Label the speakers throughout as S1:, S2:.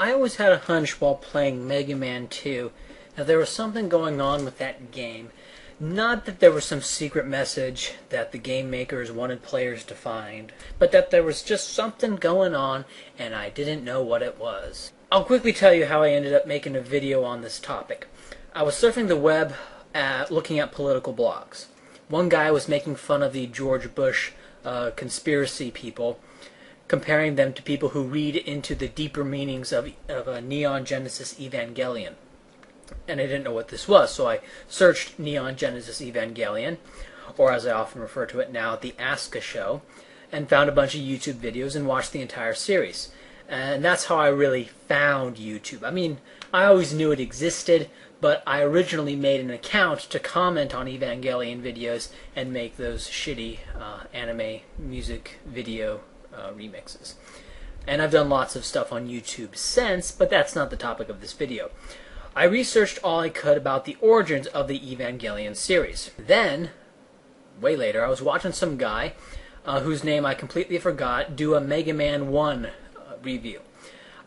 S1: I always had a hunch while playing Mega Man 2 that there was something going on with that game. Not that there was some secret message that the game makers wanted players to find, but that there was just something going on and I didn't know what it was. I'll quickly tell you how I ended up making a video on this topic. I was surfing the web looking at political blogs. One guy was making fun of the George Bush conspiracy people, comparing them to people who read into the deeper meanings of a Neon Genesis Evangelion. And I didn't know what this was, so I searched Neon Genesis Evangelion, or as I often refer to it now, the Asuka Show, and found a bunch of YouTube videos and watched the entire series. And that's how I really found YouTube. I mean, I always knew it existed, but I originally made an account to comment on Evangelion videos and make those shitty anime music video remixes. And I've done lots of stuff on YouTube since, but that's not the topic of this video. I researched all I could about the origins of the Evangelion series. Then, way later, I was watching some guy, whose name I completely forgot, do a Mega Man 1 review.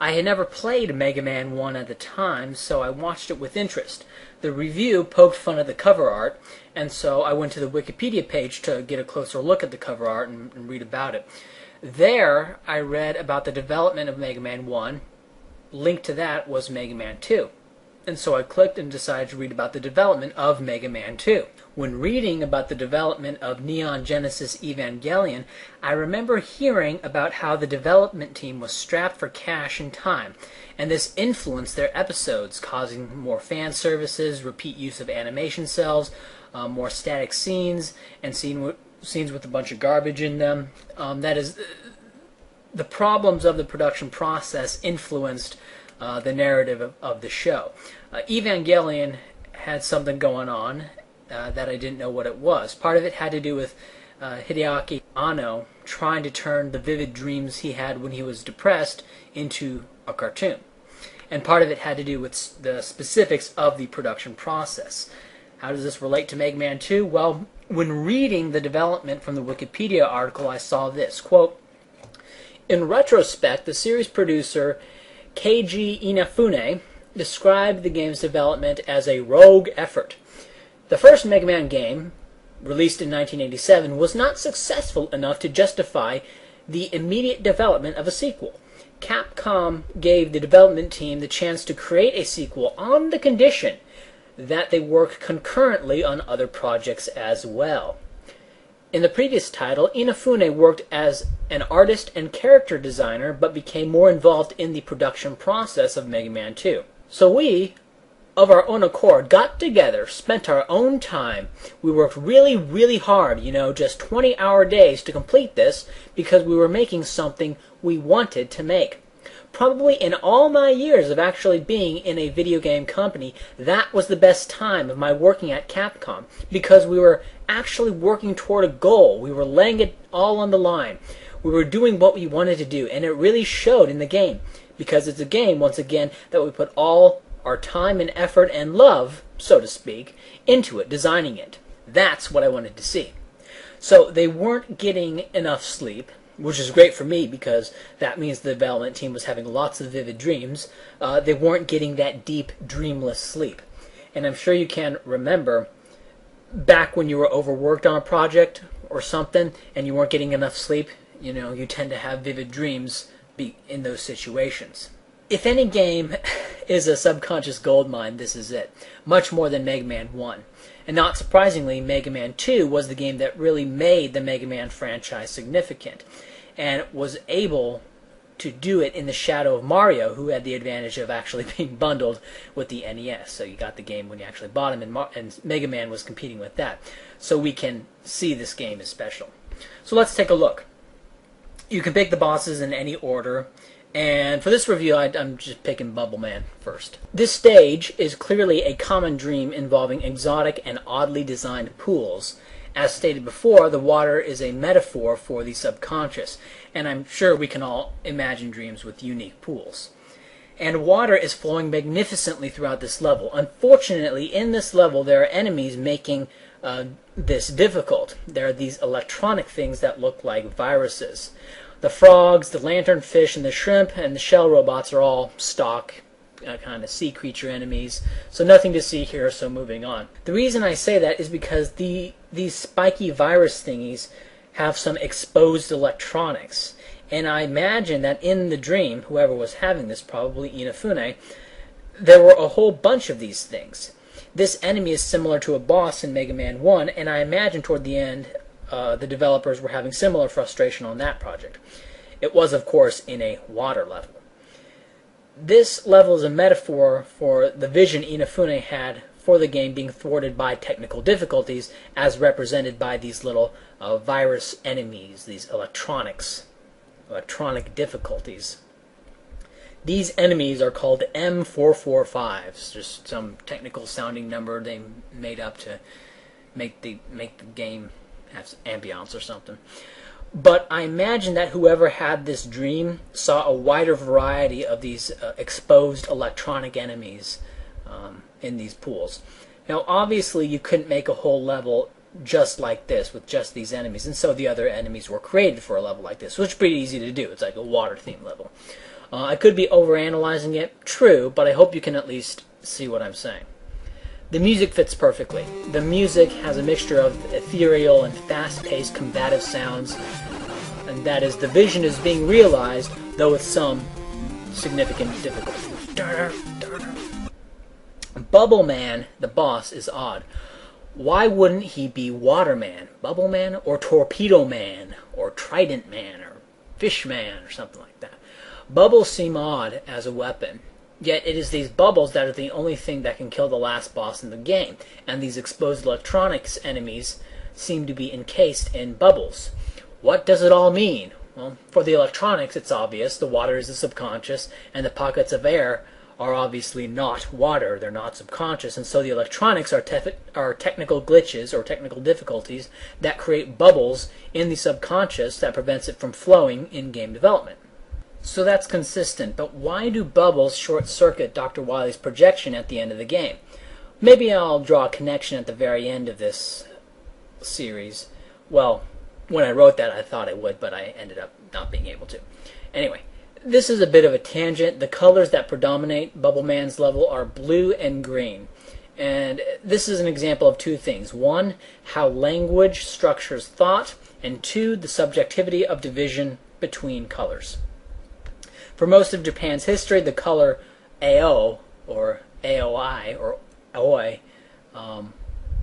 S1: I had never played Mega Man 1 at the time, so I watched it with interest. The review poked fun at the cover art, and so I went to the Wikipedia page to get a closer look at the cover art and read about it. There, I read about the development of Mega Man 1. Linked to that was Mega Man 2. And so I clicked and decided to read about the development of Mega Man 2. When reading about the development of Neon Genesis Evangelion, I remember hearing about how the development team was strapped for cash and time, and this influenced their episodes, causing more fan services, repeat use of animation cells, more static scenes, and scenes with a bunch of garbage in them. That is, the problems of the production process influenced the narrative of the show. Evangelion had something going on that I didn't know what it was. Part of it had to do with Hideaki Anno trying to turn the vivid dreams he had when he was depressed into a cartoon. And part of it had to do with the specifics of the production process. How does this relate to Mega Man 2? Well, when reading the development from the Wikipedia article, I saw this, quote, "In retrospect, the series producer Keiji Inafune described the game's development as a rogue effort. The first Mega Man game, released in 1987, was not successful enough to justify the immediate development of a sequel. Capcom gave the development team the chance to create a sequel on the condition that they work concurrently on other projects as well. In the previous title, Inafune worked as an artist and character designer, but became more involved in the production process of Mega Man 2. So we, of our own accord, got together, spent our own time. We worked really, really hard, just 20-hour days to complete this because we were making something we wanted to make. Probably in all my years of actually being in a video game company, that was the best time of my working at Capcom, because we were actually working toward a goal. We were laying it all on the line. We were doing what we wanted to do, and it really showed in the game, because it's a game, once again, that we put all our time and effort and love, so to speak, into it, designing it. That's what I wanted to see. So they weren't getting enough sleep, which is great for me because that means the development team was having lots of vivid dreams. They weren't getting that deep, dreamless sleep. And I'm sure you can remember back when you were overworked on a project or something and you weren't getting enough sleep, you tend to have vivid dreams in those situations. If any game is a subconscious goldmine, this is it. Much more than Mega Man 1. And not surprisingly, Mega Man 2 was the game that really made the Mega Man franchise significant, and was able to do it in the shadow of Mario, who had the advantage of actually being bundled with the NES. So you got the game when you actually bought him, and Mega Man was competing with that. So we can see this game is special. So let's take a look. You can pick the bosses in any order. And for this review, I'm just picking Bubble Man first. This stage is clearly a common dream involving exotic and oddly designed pools. As stated before, the water is a metaphor for the subconscious, and I'm sure we can all imagine dreams with unique pools. And water is flowing magnificently throughout this level. Unfortunately, in this level, there are enemies making this difficult. There are these electronic things that look like viruses. The frogs, the lanternfish, and the shrimp and the shell robots are all stock kind of sea creature enemies, so nothing to see here, so moving on. The reason I say that is because these spiky virus thingies have some exposed electronics, and I imagine that in the dream, whoever was having this, probably Inafune, there were a whole bunch of these things. This enemy is similar to a boss in Mega Man 1, and I imagine toward the end the developers were having similar frustration on that project. It was, of course, in a water level. This level is a metaphor for the vision Inafune had for the game being thwarted by technical difficulties, as represented by these little virus enemies, these electronic difficulties. These enemies are called M445s, just some technical sounding number they made up to make the game have ambiance or something. But I imagine that whoever had this dream saw a wider variety of these exposed electronic enemies in these pools. Now, obviously, you couldn't make a whole level just like this with just these enemies, and so the other enemies were created for a level like this, which is pretty easy to do. It's like a water-themed level. I could be overanalyzing it, true, but I hope you can at least see what I'm saying. The music fits perfectly. The music has a mixture of ethereal and fast-paced combative sounds, and that is, the vision is being realized, though with some significant difficulty. Bubble Man, the boss, is odd. Why wouldn't he be Water Man, Bubble Man, or Torpedo Man, or Trident Man, or Fish Man, or something like that? Bubbles seem odd as a weapon. Yet it is these bubbles that are the only thing that can kill the last boss in the game, and these exposed electronics enemies seem to be encased in bubbles. What does it all mean? Well, for the electronics, it's obvious. The water is the subconscious, and the pockets of air are obviously not water. They're not subconscious, and so the electronics are technical glitches or technical difficulties that create bubbles in the subconscious that prevents it from flowing in game development. So that's consistent, but why do bubbles short-circuit Dr. Wily's projection at the end of the game? Maybe I'll draw a connection at the very end of this series. Well, when I wrote that I thought I would, but I ended up not being able to. Anyway, this is a bit of a tangent. The colors that predominate Bubble Man's level are blue and green. And this is an example of two things. One, how language structures thought, and two, the subjectivity of division between colors. For most of Japan's history, the color AO, or AOI, or Aoi,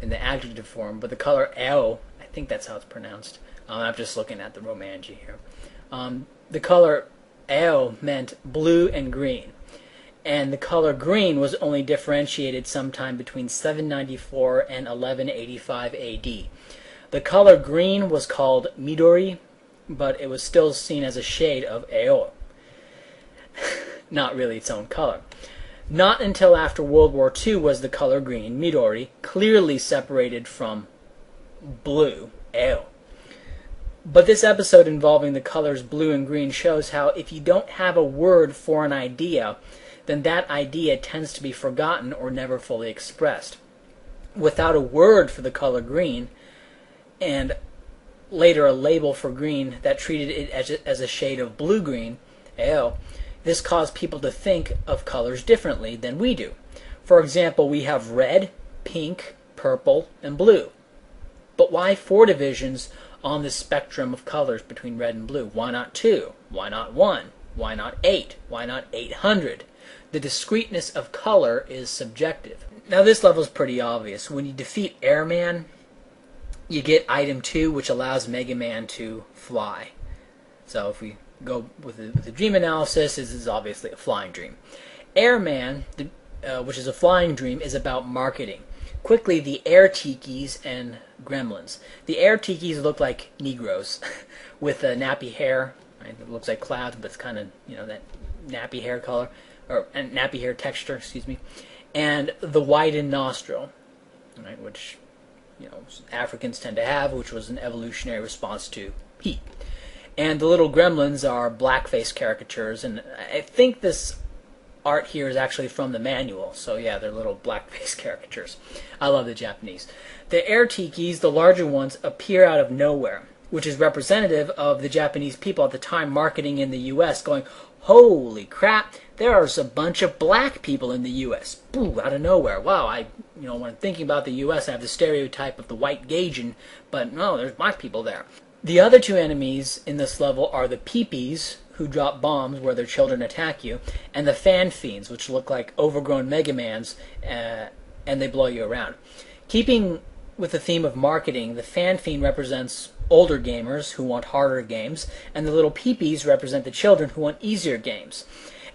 S1: in the adjective form, but the color AO, I think that's how it's pronounced. I'm just looking at the Romanji here. The color AO meant blue and green, and the color green was only differentiated sometime between 794 and 1185 AD. The color green was called Midori, but it was still seen as a shade of AO. Not really its own color. Not until after World War II was the color green, Midori, clearly separated from blue, AO. But this episode involving the colors blue and green shows how if you don't have a word for an idea, then that idea tends to be forgotten or never fully expressed. Without a word for the color green, and later a label for green that treated it as a shade of blue-green, AO, this caused people to think of colors differently than we do. For example, we have red, pink, purple, and blue. But why 4 divisions on the spectrum of colors between red and blue? Why not 2? Why not 1? Why not 8? Why not 800? The discreteness of color is subjective. Now this level is pretty obvious. When you defeat Airman, you get item 2, which allows Mega Man to fly. So if we go with the dream analysis, this is obviously a flying dream. Airman, which is a flying dream, is about marketing. Quickly, the air tikis and gremlins. The air tikis look like Negroes with nappy hair. Right? It looks like clouds, but it's kind of, that nappy hair color, or nappy hair texture, excuse me. And the widened nostril, right, which Africans tend to have, which was an evolutionary response to heat. And the little gremlins are blackface caricatures, and I think this art here is actually from the manual, so yeah, they're little blackface caricatures. I love the Japanese. The air tikis, the larger ones, appear out of nowhere. which is representative of the Japanese people at the time marketing in the U.S. going, holy crap, there's a bunch of black people in the U.S. Boo, out of nowhere. Wow, when I'm thinking about the U.S., I have the stereotype of the white Gaijin, but no, there's black people there. The other two enemies in this level are the peepees, who drop bombs where their children attack you, and the fan fiends, which look like overgrown Megamans, and they blow you around. Keeping with the theme of marketing, the fan fiend represents older gamers who want harder games, and the little peepees represent the children who want easier games.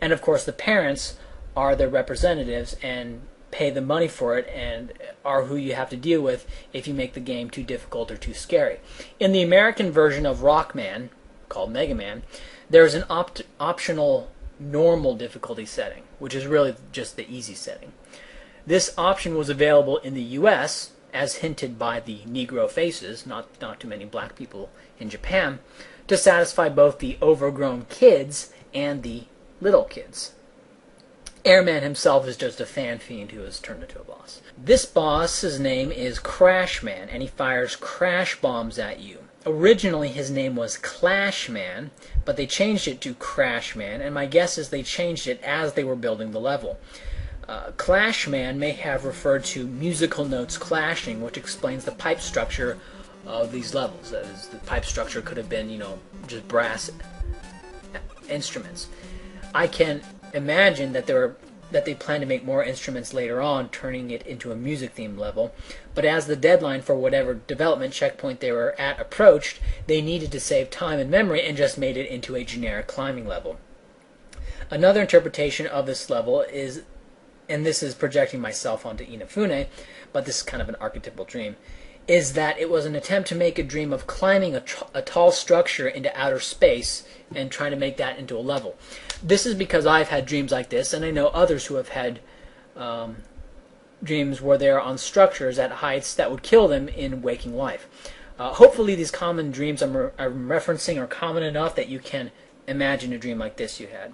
S1: And of course the parents are their representatives and pay the money for it and are who you have to deal with if you make the game too difficult or too scary. In the American version of Rockman, called Megaman, there's an optional normal difficulty setting, which is really just the easy setting. This option was available in the US, as hinted by the Negro faces, not too many black people in Japan, to satisfy both the overgrown kids and the little kids. Airman himself is just a fan fiend who has turned into a boss. This boss's name is Crashman, and he fires crash bombs at you. Originally his name was Clashman, but they changed it to Crashman, and my guess is they changed it as they were building the level. Clashman may have referred to musical notes clashing, which explains the pipe structure of these levels. That is, the pipe structure could have been, just brass instruments. I can imagine that they plan to make more instruments later on, turning it into a music-themed level, but as the deadline for whatever development checkpoint they were at approached, they needed to save time and memory and just made it into a generic climbing level. Another interpretation of this level is, and this is projecting myself onto Inafune, but this is kind of an archetypal dream, is that it was an attempt to make a dream of climbing a tall structure into outer space and trying to make that into a level. This is because I've had dreams like this, and I know others who have had dreams where they are on structures at heights that would kill them in waking life. Hopefully these common dreams I'm referencing are common enough that you can imagine a dream like this you had.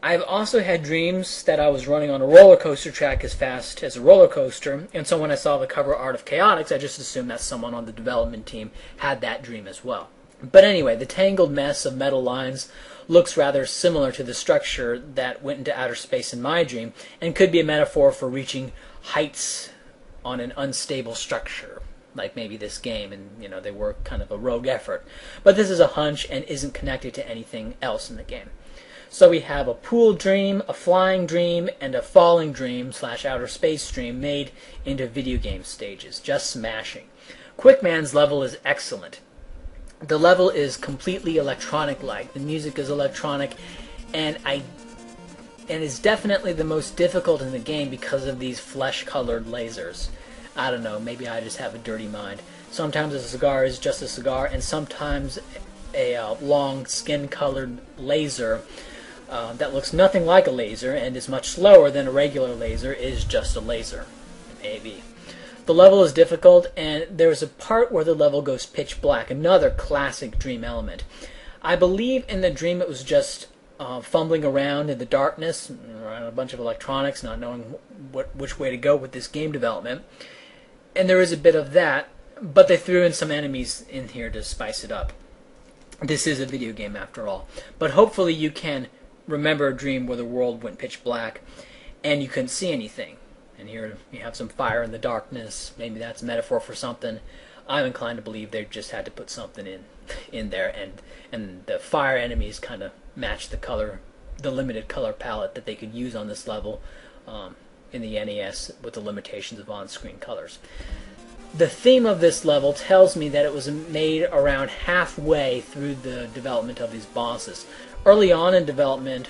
S1: I've also had dreams that I was running on a roller coaster track as fast as a roller coaster, and so when I saw the cover art of Chaotix, I just assumed that someone on the development team had that dream as well. But anyway, the tangled mess of metal lines looks rather similar to the structure that went into outer space in my dream, and could be a metaphor for reaching heights on an unstable structure, like maybe this game, and they were kind of a rogue effort. But this is a hunch and isn't connected to anything else in the game. So we have a pool dream, a flying dream, and a falling dream / outer space dream made into video game stages. Just smashing. Quickman's level is excellent. The level is completely electronic-like. The music is electronic, and is definitely the most difficult in the game because of these flesh-colored lasers. I don't know, maybe I just have a dirty mind. Sometimes a cigar is just a cigar, and sometimes a long skin-colored laser that looks nothing like a laser and is much slower than a regular laser is just a laser. Maybe. The level is difficult, and there's a part where the level goes pitch black, another classic dream element. I believe in the dream it was just fumbling around in the darkness, around a bunch of electronics, not knowing which way to go with this game development. And there is a bit of that, but they threw in some enemies in here to spice it up. This is a video game after all. But hopefully you can remember a dream where the world went pitch black and you couldn't see anything. And here you have some fire in the darkness. Maybe that's a metaphor for something. I'm inclined to believe they just had to put something in there, and the fire enemies kind of match the limited color palette that they could use on this level in the NES with the limitations of on-screen colors. The theme of this level tells me that it was made around halfway through the development of these bosses. Early on in development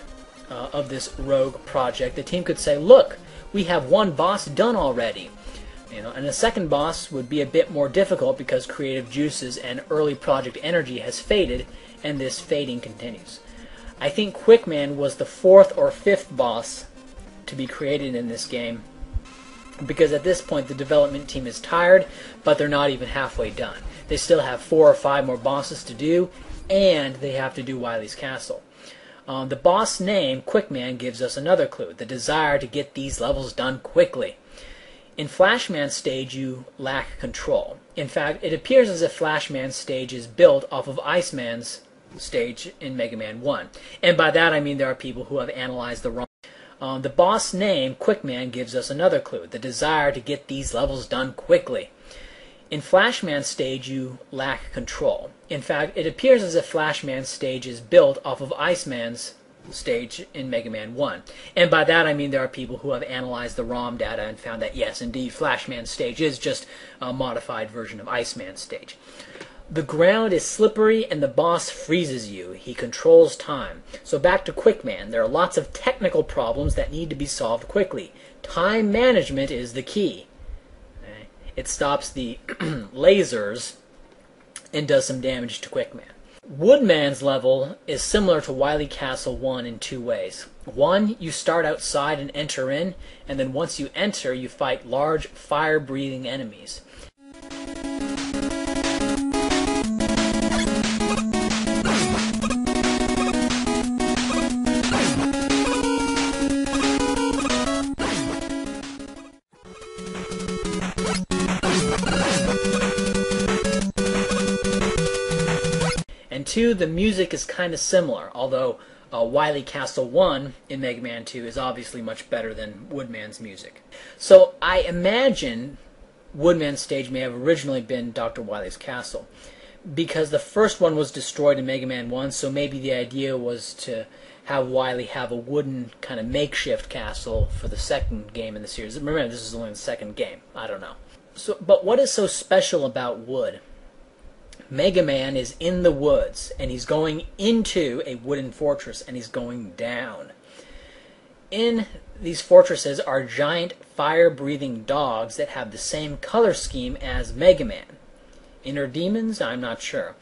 S1: of this rogue project, the team could say, look, we have one boss done already. And the second boss would be a bit more difficult because creative juices and early project energy has faded, and this fading continues. I think Quickman was the 4th or 5th boss to be created in this game, because at this point the development team is tired, but they're not even halfway done. They still have 4 or 5 more bosses to do, and they have to do Wily's Castle. The boss name, Quickman, gives us another clue, the desire to get these levels done quickly. In Flashman's stage, you lack control. In fact, it appears as if Flashman's stage is built off of Iceman's stage in Mega Man 1. And by that I mean there are people who have analyzed the wrong. The boss name, Quickman, gives us another clue, the desire to get these levels done quickly. In Flashman's stage, you lack control. In fact, it appears as if Flashman's stage is built off of Iceman's stage in Mega Man 1. And by that I mean there are people who have analyzed the ROM data and found that yes, indeed, Flashman's stage is just a modified version of Iceman's stage. The ground is slippery and the boss freezes you. He controls time. So back to Quickman. There are lots of technical problems that need to be solved quickly. Time management is the key. It stops the lasers and does some damage to Quickman. Woodman's level is similar to Wily Castle 1 in two ways. One, you start outside and enter in, and then once you enter, you fight large fire-breathing enemies. And two, the music is kind of similar, although Wily Castle 1 in Mega Man 2 is obviously much better than Woodman's music. So I imagine Woodman's stage may have originally been Dr. Wily's castle, because the first one was destroyed in Mega Man 1, so maybe the idea was to have Wily have a wooden kind of makeshift castle for the second game in the series. Remember, this is only the second game. I don't know. But what is so special about wood? Mega Man is in the woods, and he's going into a wooden fortress, and he's going down. In these fortresses are giant fire-breathing dogs that have the same color scheme as Mega Man. Inner demons? I'm not sure.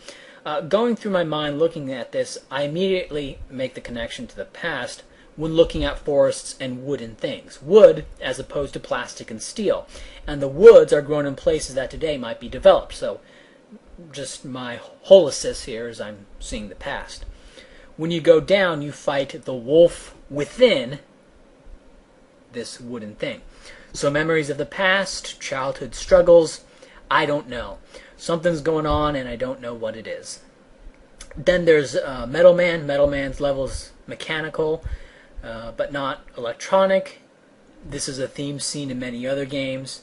S1: Going through my mind looking at this, I immediately make the connection to the past when looking at forests and wooden things. Wood as opposed to plastic and steel. And the woods are grown in places that today might be developed, so just my holosis here as I'm seeing the past. When you go down, you fight the wolf within this wooden thing. So memories of the past, childhood struggles, I don't know. Something's going on and I don't know what it is. Then there's Metal Man. Metal Man's level's mechanical, but not electronic. This is a theme seen in many other games.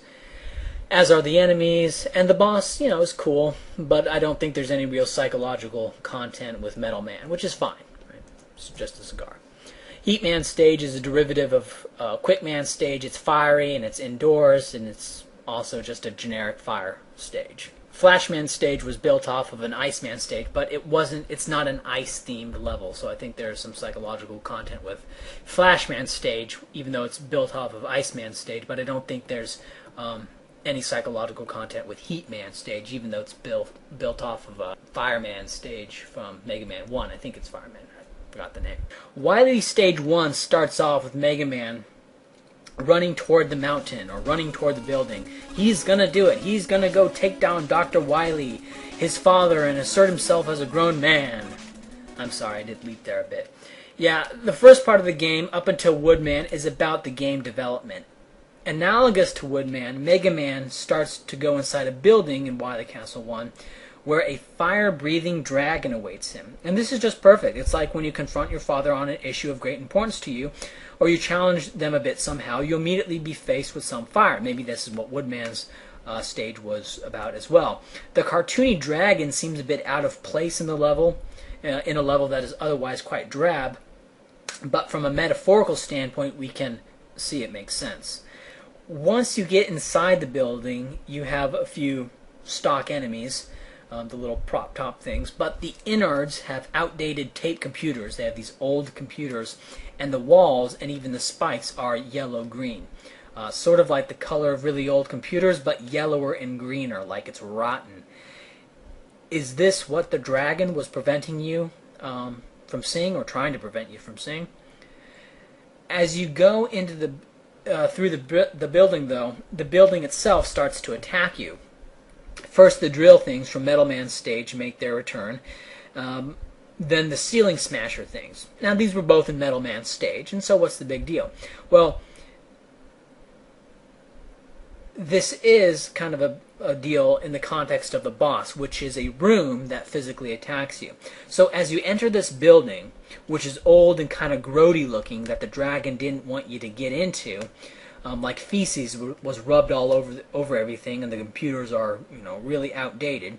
S1: As are the enemies, and the boss, is cool, but I don't think there's any real psychological content with Metal Man, which is fine. Right? It's just a cigar. Heat Man's stage is a derivative of Quick Man's stage. It's fiery, and it's indoors, and it's also just a generic fire stage. Flashman's stage was built off of an Iceman stage, but it's not an ice-themed level, so I think there's some psychological content with Flashman's stage, even though it's built off of Iceman's stage, but I don't think there's any psychological content with Heat Man stage, even though it's built off of a Fireman stage from Mega Man 1. I think it's Fireman. I forgot the name. Wily Stage 1 starts off with Mega Man running toward the mountain or running toward the building. He's gonna do it. He's gonna go take down Dr. Wily, his father, and assert himself as a grown man. I'm sorry, I did leap there a bit. Yeah, the first part of the game, up until Woodman, is about the game development. Analogous to Woodman, Mega Man starts to go inside a building in Wily Castle 1 where a fire-breathing dragon awaits him. And this is just perfect. It's like when you confront your father on an issue of great importance to you, or you challenge them a bit somehow, you'll immediately be faced with some fire. Maybe this is what Woodman's stage was about as well. The cartoony dragon seems a bit out of place in the level, in a level that is otherwise quite drab, but from a metaphorical standpoint, we can see it makes sense. Once you get inside the building, you have a few stock enemies, the little prop top things, but the innards have outdated tape computers. They have these old computers, and the walls and even the spikes are yellow-green. Sort of like the color of really old computers, but yellower and greener, like it's rotten. Is this what the dragon was preventing you from seeing, or trying to prevent you from seeing? As you go into the through the building, though, the building itself starts to attack you. First, the drill things from Metal Man's stage make their return. Then the ceiling smasher things. Now, these were both in Metal Man's stage, and so what's the big deal? Well, this is kind of a deal in the context of the boss, which is a room that physically attacks you. So as you enter this building, which is old and kind of grody looking, that the dragon didn't want you to get into, like feces was rubbed all over everything, and the computers are really outdated.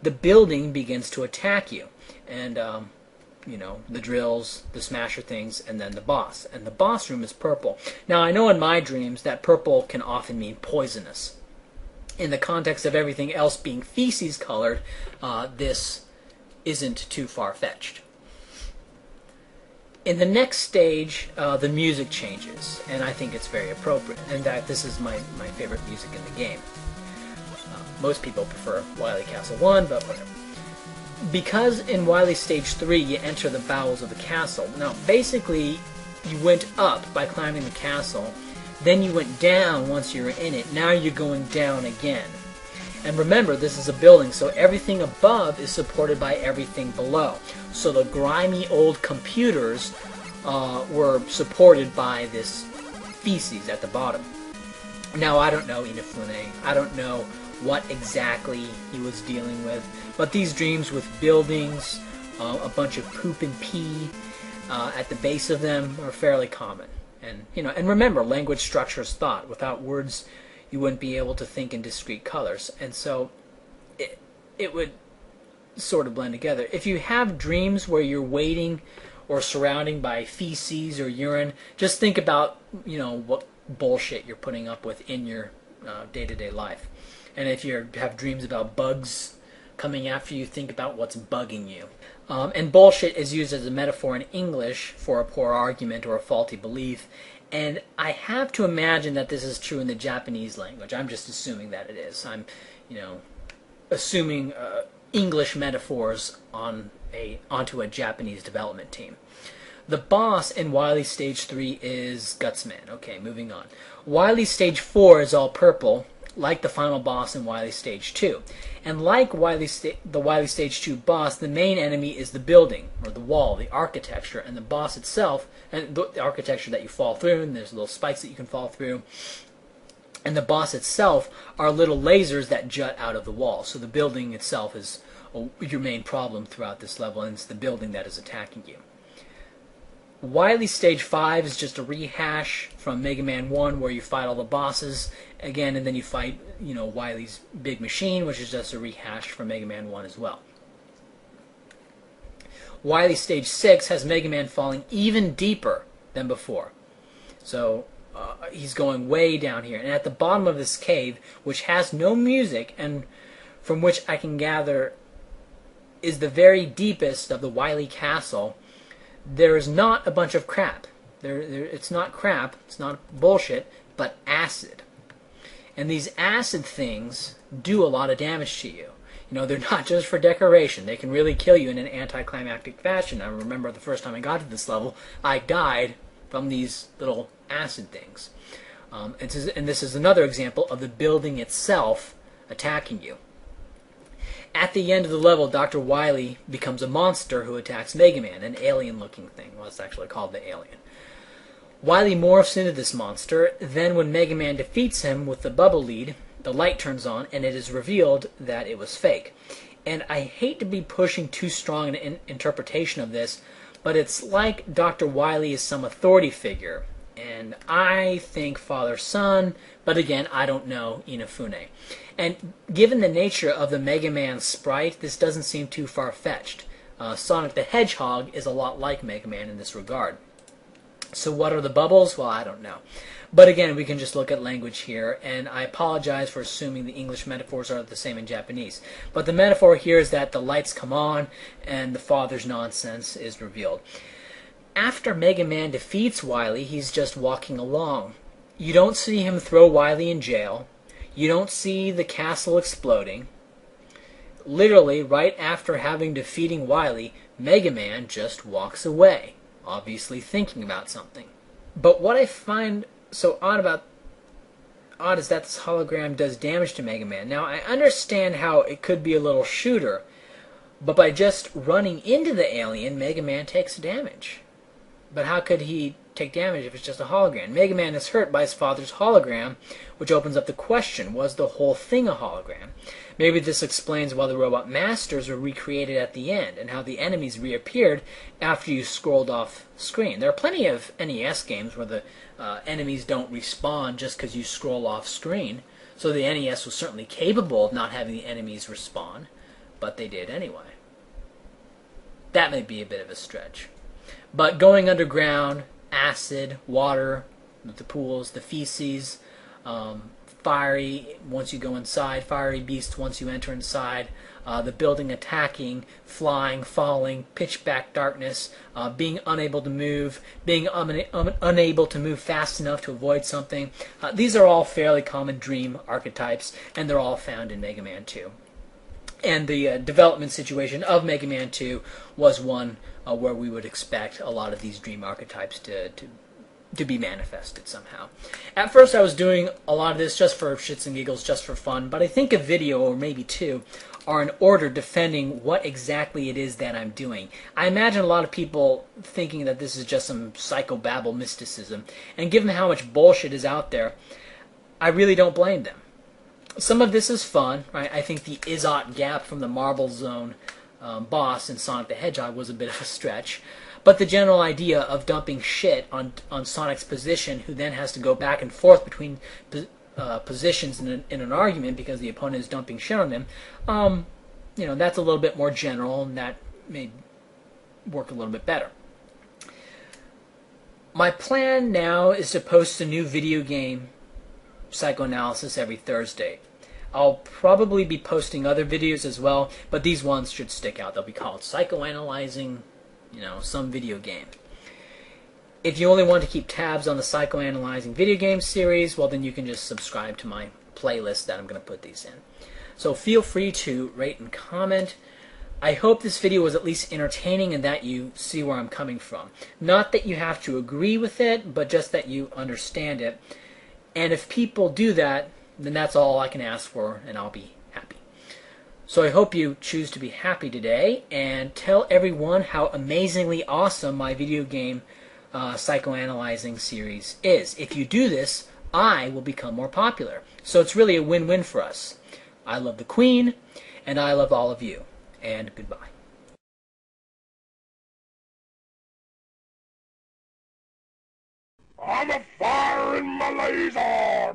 S1: The building begins to attack you, and the drills, the smasher things, and then the boss. And the boss room is purple. Now, I know in my dreams that purple can often mean poisonous. In the context of everything else being feces colored, this isn't too far-fetched. In the next stage, the music changes, and I think it's very appropriate. In fact, this is my favorite music in the game. Most people prefer Wily Castle 1, but whatever. Because in Wily Stage 3 you enter the bowels of the castle. Now, basically, you went up by climbing the castle, then you went down once you were in it. Now you're going down again. And remember, this is a building, so everything above is supported by everything below. So the grimy old computers were supported by this feces at the bottom. Now, I don't know Inafune. I don't know what exactly he was dealing with, but these dreams with buildings, a bunch of poop and pee at the base of them are fairly common. And and remember, language structures thought. Without words, you wouldn't be able to think in discrete colors, and so it would sort of blend together. If you have dreams where you're waiting or surrounding by feces or urine, just think about what bullshit you're putting up with in your day-to-day life. And if you have dreams about bugs coming after you, think about what's bugging you. And bullshit is used as a metaphor in English for a poor argument or a faulty belief. And I have to imagine that this is true in the Japanese language. I'm just assuming that it is. I'm, assuming English metaphors onto a Japanese development team. The boss in Wily Stage 3 is Gutsman. Okay, moving on. Wily Stage 4 is all purple, like the final boss in Wily Stage 2. And like the Wily Stage 2 boss, the main enemy is the building, or the wall, the architecture, and the boss itself, and the architecture that you fall through, and there's little spikes that you can fall through. And the boss itself are little lasers that jut out of the wall. So the building itself is your main problem throughout this level, and it's the building that is attacking you. Wily Stage 5 is just a rehash from Mega Man 1 where you fight all the bosses again, and then you fight, Wily's big machine, which is just a rehash from Mega Man 1 as well. Wily Stage 6 has Mega Man falling even deeper than before. So he's going way down here. And at the bottom of this cave, which has no music, and from which I can gather is the very deepest of the Wily Castle, there is not a bunch of crap. It's not crap, it's not bullshit, but acid. And these acid things do a lot of damage to you. They're not just for decoration. They can really kill you in an anticlimactic fashion. I remember the first time I got to this level, I died from these little acid things. And this is another example of the building itself attacking you. At the end of the level, Dr. Wily becomes a monster who attacks Mega Man, an alien-looking thing. Well, it's actually called the Alien. Wily morphs into this monster. Then when Mega Man defeats him with the bubble lead, the light turns on, and it is revealed that it was fake. And I hate to be pushing too strong an interpretation of this, but it's like Dr. Wily is some authority figure. And I think father-son, but again, I don't know Inafune. And given the nature of the Mega Man sprite, this doesn't seem too far-fetched. Sonic the Hedgehog is a lot like Mega Man in this regard. So what are the bubbles? Well, I don't know. But again, we can just look at language here, and I apologize for assuming the English metaphors are the same in Japanese. But the metaphor here is that the lights come on, and the father's nonsense is revealed. After Mega Man defeats Wily, he's just walking along. You don't see him throw Wily in jail. You don't see the castle exploding. Literally, right after defeating Wily, Mega Man just walks away, obviously thinking about something. But what I find so odd is that this hologram does damage to Mega Man. Now, I understand how it could be a little shooter, but by just running into the alien, Mega Man takes damage. But how could he take damage if it's just a hologram. Megaman is hurt by his father's hologram, which opens up the question, was the whole thing a hologram? Maybe this explains why the robot masters were recreated at the end, and how the enemies reappeared after you scrolled off screen. There are plenty of NES games where the enemies don't respawn just because you scroll off screen, so the NES was certainly capable of not having the enemies respawn, but they did anyway. That may be a bit of a stretch. But going underground, acid, water, the pools, the feces, fiery once you go inside, fiery beast once you enter inside, the building attacking, flying, falling, pitch black darkness, being unable to move, being unable to move fast enough to avoid something. These are all fairly common dream archetypes, and they're all found in Mega Man 2. And the development situation of Mega Man 2 was one where we would expect a lot of these dream archetypes to be manifested somehow. At first I was doing a lot of this just for shits and giggles, just for fun, but I think a video, or maybe two, are in order defending what exactly it is that I'm doing. I imagine a lot of people thinking that this is just some psychobabble mysticism, and given how much bullshit is out there, I really don't blame them. Some of this is fun, right? I think the Izot Gap from the Marble Zone boss in Sonic the Hedgehog was a bit of a stretch. But the general idea of dumping shit on Sonic's position, who then has to go back and forth between positions in an argument because the opponent is dumping shit on him, that's a little bit more general, and that may work a little bit better. My plan now is to post a new video game psychoanalysis every Thursday. I'll probably be posting other videos as well, but these ones should stick out. They'll be called Psychoanalyzing, some video game. If you only want to keep tabs on the Psychoanalyzing video game series, well, then you can just subscribe to my playlist that I'm going to put these in. So feel free to rate and comment. I hope this video was at least entertaining and that you see where I'm coming from. Not that you have to agree with it, but just that you understand it. And if people do that, then that's all I can ask for, and I'll be happy. So I hope you choose to be happy today, and tell everyone how amazingly awesome my video game psychoanalyzing series is. If you do this, I will become more popular. So it's really a win-win for us. I love the Queen, and I love all of you. And goodbye.
S2: I'm a fire in my laser!